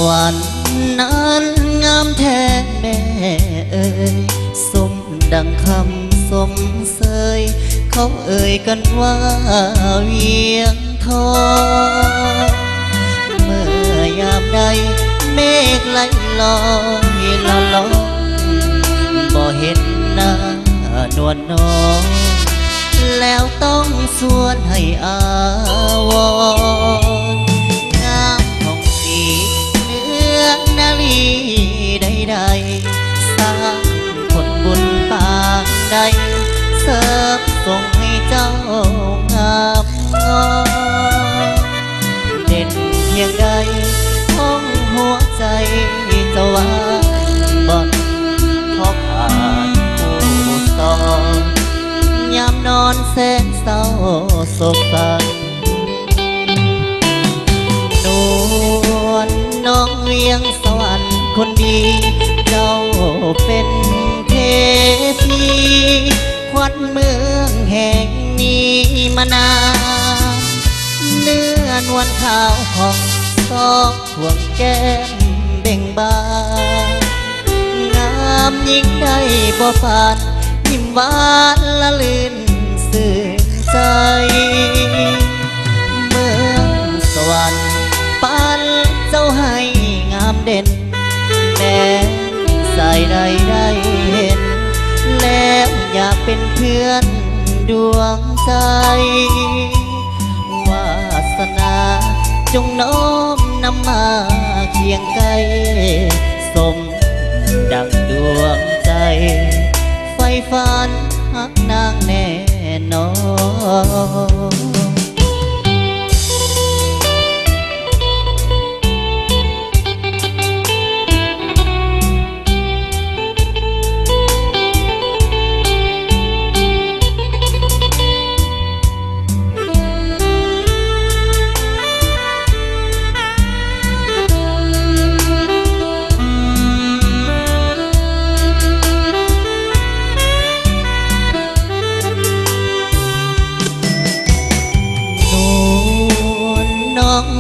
วรรค์นั้นงามแท้แม่เอ่ยสมดังคำสมเสยเขาเอ่ยกันว่าเวียงทองเมื่อยามใดเมฆไหลลอยละล่องบ่เห็นหน้านวลน้องแล้วต้องสวนให้อาวรณ์งามของสีเนื้อนาลีใดๆสร้างผลบุญปางใดเสิร์ฟส่งให้เจ้างามงอนเด่นเพียงใดห้องหัวใจเจ้าว่าบ่พอผ่านผู้สอนยามนอนแสนเศร้าโศกสันนวลน้องเวียงสวรรค์คนดีเจ้าเป็นเทพีขวัญเมืองแห่งนี้มานานเนื้อนวลขาวของซอกห่วงแก้มเบ่งบานงามยิ่งได้บ่ปานยิ้มหวานละลื่นสื่นใจเมืองสวรรค์ปานเจ้าให้งามเด่นแม้สายใดได้เห็นแล้วอยากเป็นเพื่อนดวงใจวาสนาจงน้อมนำมาเคียงไกลสมดังดวงใจไฟฝันหักนางแน่นอน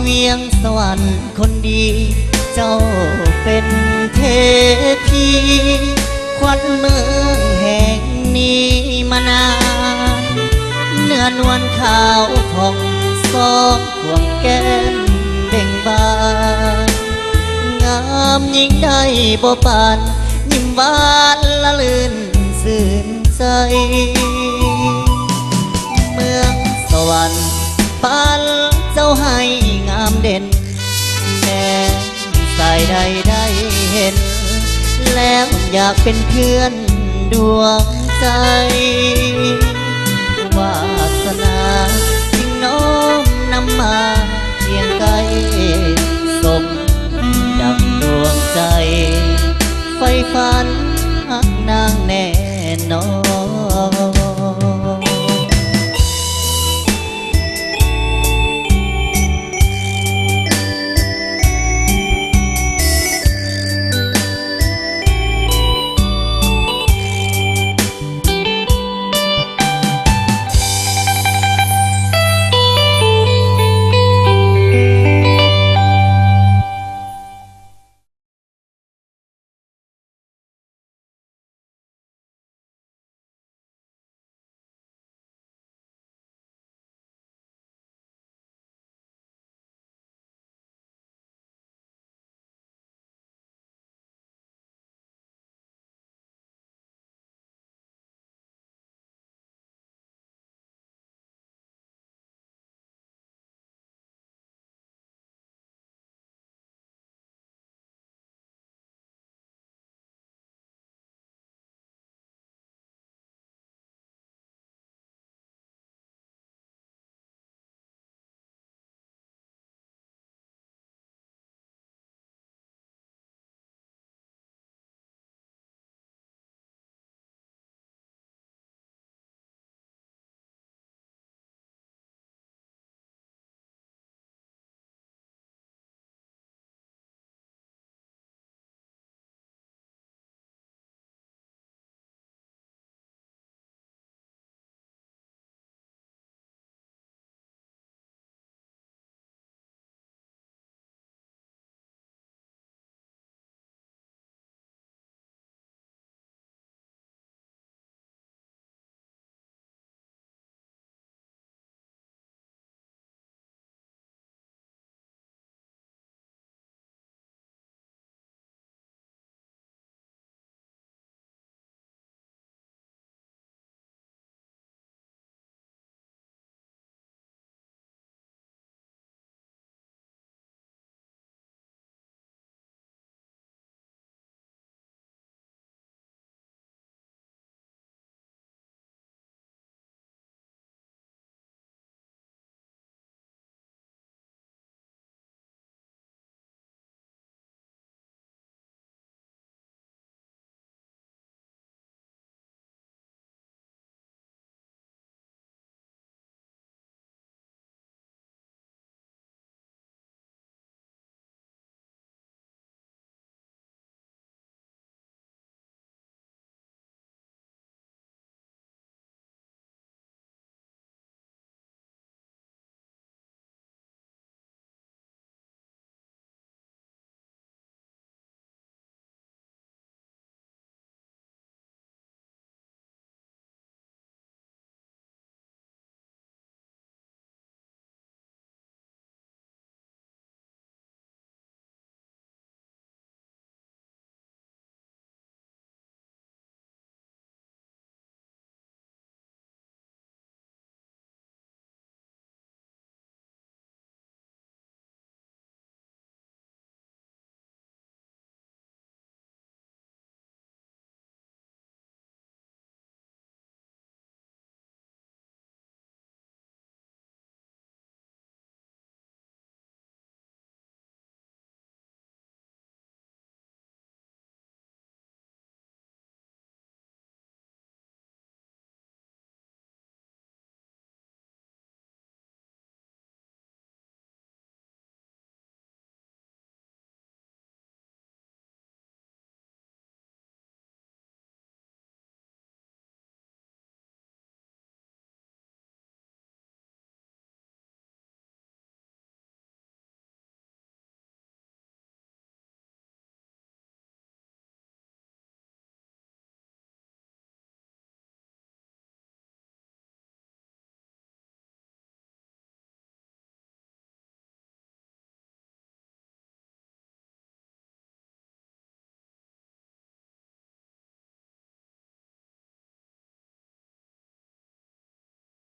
เวียงสวรรค์คนดีเจ้าเป็นเทพีขวัญเมืองแห่งนี้มานานเนื้อนวลขาวของซอกห่วงแก้มเบ่งบานงามยิ่งได้บ่ปานยิ้มหวานละลื่นสื่นใจเมืองสวรรค์ปานเจ้าให้งามเด่นแม้สายใดได้เห็นแล้วอยากเป็นเพื่อนดวงใจ